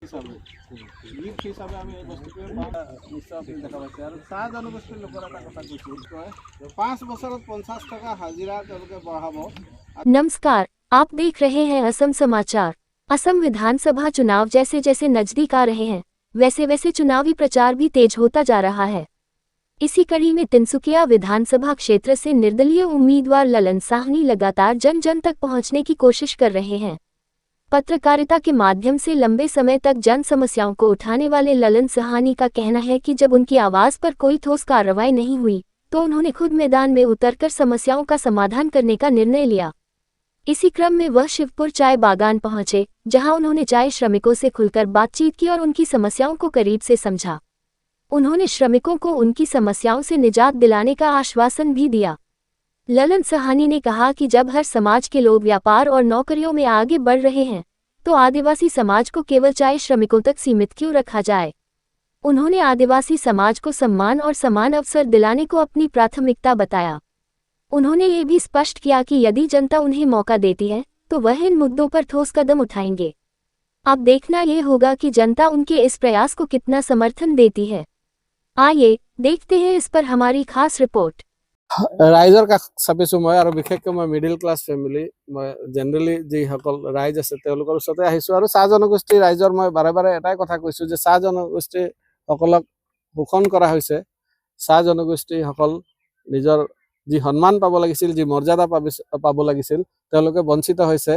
Gift হিচাপে আমি এই বস্তুটোৱে নিশ্চয় আপুনি দেখা পাইছে। আৰু চাহ জনগোষ্ঠীৰ লোকৰ এটা কথা কৈছোঁ, কয় 5 বছৰত 50 টকা হাজিৰা তেওঁলোকে বঢ়াব। नमस्कार, आप देख रहे हैं असम समाचार। असम विधानसभा चुनाव जैसे जैसे नजदीक आ रहे हैं, वैसे वैसे चुनावी प्रचार भी तेज होता जा रहा है। इसी कड़ी में तिनसुकिया विधानसभा क्षेत्र से निर्दलीय उम्मीदवार ललन साहनी लगातार जन जन तक पहुंचने की कोशिश कर रहे हैं। पत्रकारिता के माध्यम से लंबे समय तक जन समस्याओं को उठाने वाले ललन साहनी का कहना है कि जब उनकी आवाज पर कोई ठोस कार्रवाई नहीं हुई, तो उन्होंने खुद मैदान में उतरकर समस्याओं का समाधान करने का निर्णय लिया। इसी क्रम में वह शिवपुर चाय बागान पहुंचे, जहां उन्होंने चाय श्रमिकों से खुलकर बातचीत की और उनकी समस्याओं को करीब से समझा। उन्होंने श्रमिकों को उनकी समस्याओं से निजात दिलाने का आश्वासन भी दिया। ललन साहनी ने कहा कि जब हर समाज के लोग व्यापार और नौकरियों में आगे बढ़ रहे हैं, तो आदिवासी समाज को केवल चाय श्रमिकों तक सीमित क्यों रखा जाए। उन्होंने आदिवासी समाज को सम्मान और समान अवसर दिलाने को अपनी प्राथमिकता बताया। उन्होंने ये भी स्पष्ट किया कि यदि जनता उन्हें मौका देती है, तो वह इन मुद्दों पर ठोस कदम उठाएंगे। अब देखना ये होगा कि जनता उनके इस प्रयास को कितना समर्थन देती है। आइए देखते हैं इस पर हमारी खास रिपोर्ट। ৰাইজৰ কাষ চাপিছোঁ মই, আৰু বিশেষকৈ মই মিডিল ক্লাছ ফেমিলি, মই জেনেৰেলি যিসকল ৰাইজ আছে তেওঁলোকৰ ওচৰতে আহিছোঁ। আৰু চাহ জনগোষ্ঠী ৰাইজৰ মই বাৰে বাৰে এটাই কথা কৈছোঁ যে চাহ জনগোষ্ঠীসকলক শোষণ কৰা হৈছে। চাহ জনগোষ্ঠীসকল নিজৰ যি সন্মান পাব লাগিছিল, যি মৰ্যাদা পাব লাগিছিল, তেওঁলোকে বঞ্চিত হৈছে।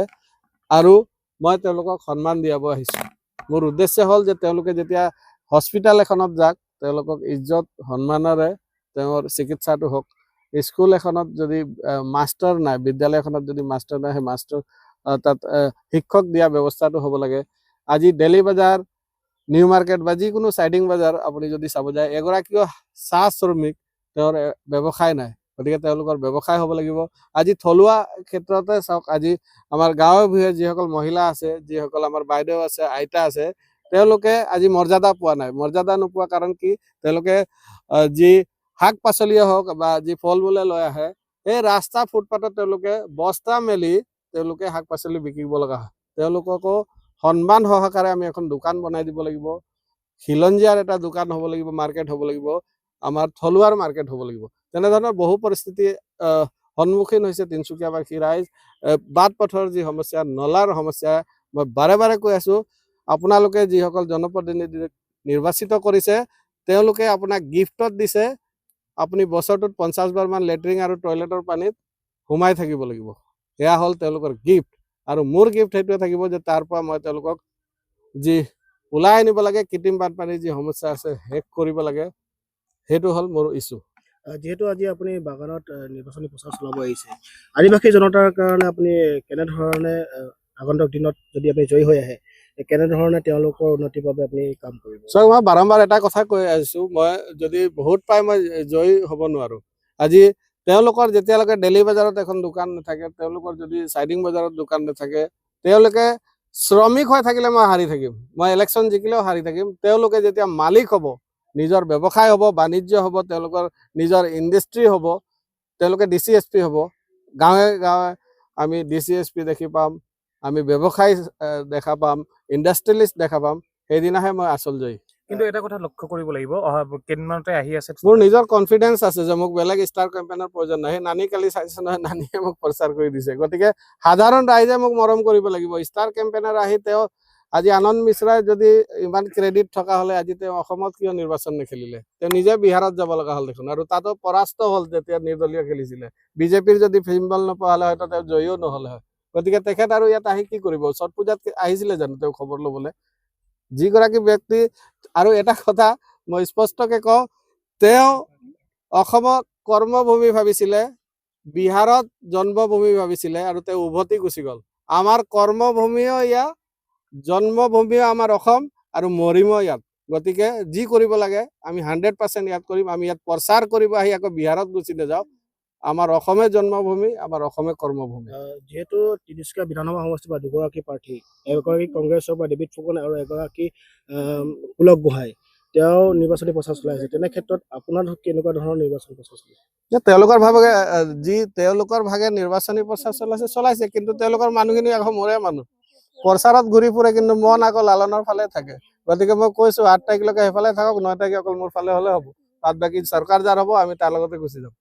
আৰু মই তেওঁলোকক সন্মান দিয়াব আহিছোঁ। মোৰ উদ্দেশ্য হ'ল যে তেওঁলোকে যেতিয়া হস্পিটেল এখনত যাওক, তেওঁলোকক ইজ্জত সন্মানেৰে তেওঁৰ চিকিৎসাটো হওক। স্কুল এখনত যদি মাষ্টাৰ নাই, বিদ্যালয় এখনত যদি মাষ্টাৰ নাই, সেই মাষ্টাৰ তাত শিক্ষক দিয়া ব্যৱস্থাটো হ'ব লাগে। আজি ডেইলি বজাৰ, নিউ মাৰ্কেট বা যিকোনো চাইডিং বজাৰ আপুনি যদি চাব যায়, এগৰাকীও চাহ শ্ৰমিক তেওঁৰ ব্যৱসায় নাই, গতিকে তেওঁলোকৰ ব্যৱসায় হ'ব লাগিব। আজি থলুৱা ক্ষেত্ৰতে চাওক, আজি আমাৰ গাঁৱে ভূঞে যিসকল মহিলা আছে, যিসকল আমাৰ বাইদেউ আছে, আইতা আছে, তেওঁলোকে আজি মৰ্যাদা পোৱা নাই। মৰ্যাদা নোপোৱা কাৰণ কি? তেওঁলোকে যি শাক পাচলিয়ে হওক বা যি ফল মূলে লৈ আহে, সেই ৰাস্তা ফুটপাথত তেওঁলোকে বস্তা মেলি তেওঁলোকে শাক পাচলি বিকিব লগা হয়। তেওঁলোককো সন্মান সহকাৰে আমি এখন দোকান বনাই দিব লাগিব। খিলঞ্জীয়াৰ এটা দোকান হ'ব লাগিব, মাৰ্কেট হ'ব লাগিব, আমাৰ থলুৱাৰ মাৰ্কেট হ'ব লাগিব। তেনেধৰণৰ বহু পৰিস্থিতি সন্মুখীন হৈছে তিনচুকীয়াবাসী ৰাইজ। বাট পথৰ যি সমস্যা, নলাৰ সমস্যা, মই বাৰে বাৰে কৈ আছোঁ, আপোনালোকে যিসকল জনপ্ৰতিনিধি নিৰ্বাচিত কৰিছে, তেওঁলোকে আপোনাক গিফ্টত দিছে। আপুনি বছৰটোত 50 বাৰমান লেট্ৰিন আৰু টয়লেটৰ পানীত সোমাই থাকিব লাগিব। এয়া হ'ল তেওঁলোকৰ গিফ্ট। আৰু মোৰ গিফ্ট সেইটোৱে থাকিব যে তাৰ পৰা মই তেওঁলোকক যি ওলাই আনিব লাগে, কৃত্ৰিম বানপানীৰ যি সমস্যা আছে শেষ কৰিব লাগে, সেইটো হ'ল মোৰ ইছ্যু। যেহেতু আজি আপুনি বাগানত নিৰ্বাচনী প্ৰচাৰ চলাব আহিছে, আদিবাসী জনতাৰ কাৰণে আপুনি কেনেধৰণে আগন্তুক দিনত যদি আপুনি জয়ী হৈ আহে, কেনেধৰণে তেওঁলোকৰ উন্নতিৰ বাবে আপুনি কাম কৰিব? চাওক, মই বাৰম্বাৰ এটা কথা কৈ আহিছোঁ, মই যদি ভোট পাই মই জয়ী হ'ব নোৱাৰোঁ। আজি তেওঁলোকৰ যেতিয়ালৈকে ডেইলি বজাৰত এখন দোকান নাথাকে, তেওঁলোকৰ যদি চাইডিং বজাৰত দোকান নাথাকে, তেওঁলোকে শ্ৰমিক হৈ থাকিলে মই হাৰি থাকিম। মই ইলেকশ্যন জিকিলেও হাৰি থাকিম। তেওঁলোকে যেতিয়া মালিক হ'ব, নিজৰ ব্যৱসায় হ'ব, বাণিজ্য হ'ব, তেওঁলোকৰ নিজৰ ইণ্ডাষ্ট্ৰী হ'ব, তেওঁলোকে DCSP হ'ব, গাঁৱে গাঁৱে আমি DCSP দেখি পাম, আমি ব্যৱসায় দেখা পাম, ইণ্ডাষ্ট্ৰিয়েলিষ্ট দেখা পাম, সেইদিনাহে মই আচল জয়ী। কিন্তু এটা কথা লক্ষ্য কৰিব লাগিব, অহা কেইদিনমানতে আহি আছে। মোৰ নিজৰ কনফিডেন্স আছে যে মোক বেলেগ ষ্টাৰ কেম্পেইনৰ প্ৰয়োজন নাই। নানী কালি চাইছে নহয়, নানীয়ে মোক প্ৰচাৰ কৰি দিছে। গতিকে সাধাৰণ ৰাইজে মোক মৰম কৰিব লাগিব। ষ্টাৰ কেম্পেইনাৰ আহি তেওঁ আজি আনন্দ মিশ্ৰাই যদি ইমান ক্ৰেডিট থকা হ'লে আজি তেওঁ অসমত কিয় নিৰ্বাচন নেখেলিলে? তেওঁ নিজে বিহাৰত যাব লগা হ'ল দেখোন, আৰু তাতো পৰাস্ত হ'ল যেতিয়া নিৰ্দলীয় খেলিছিলে। বিজেপিৰ যদি চিম্বল নোপোৱা হ'লে হয়তো তেওঁ জয়ীও নহ'লে হয়। গতিকে তেখেত আৰু ইয়াত আহি কি কৰিব? ছট পূজাত আহিছিলে জানো তেওঁ খবৰ ল'বলৈ? যিগৰাকী ব্যক্তি, আৰু এটা কথা মই স্পষ্টকৈ কওঁ, তেওঁ অসমক কৰ্মভূমি ভাবিছিলে, বিহাৰত জন্মভূমি ভাবিছিলে, আৰু তেওঁ উভতি গুচি গ'ল। আমাৰ কৰ্মভূমিও ইয়াত, জন্মভূমিও আমাৰ অসম, আৰু মৰিমো ইয়াত। গতিকে যি কৰিব লাগে আমি 100% ইয়াত কৰিম। আমি ইয়াত প্ৰচাৰ কৰিব আহি আকৌ বিহাৰত গুচি নাযাওঁ। আমাৰ অসমে জন্মভূমি, আমাৰ অসমে কৰ্মভূমি। যেহেতু তিনিচুকীয়া বিধানসভা সমষ্টিৰ পৰা দুগৰাকী প্ৰাৰ্থী, এগৰাকী কংগ্ৰেছৰ পৰা ডেভিড ফুকন আৰু এগৰাকী পুলক গোহাঁই, তেওঁ নিৰ্বাচনী প্ৰচাৰ চলাইছে। তেনে ক্ষেত্ৰত আপোনাৰ কেনেকুৱা ধৰণৰ নিৰ্বাচনী প্ৰচাৰ চলাইছে? তেওঁলোকৰ ভাগে নিৰ্বাচনী প্ৰচাৰ চলাইছে, কিন্তু তেওঁলোকৰ মানুহখিনি আকৌ মোৰে মানুহ। প্ৰচাৰত ঘূৰি ফুৰে কিন্তু মন আকৌ লালনৰ ফালে থাকে গতিকে মই কৈছো 8 তাৰিখলৈকে সেইফালে থাকক 9 তাৰিখে অকল মোৰ ফালে হলে হ'ব বাদ বাকী চৰকাৰ যাৰ হ'ব আমি তাৰ লগতে গুচি যাম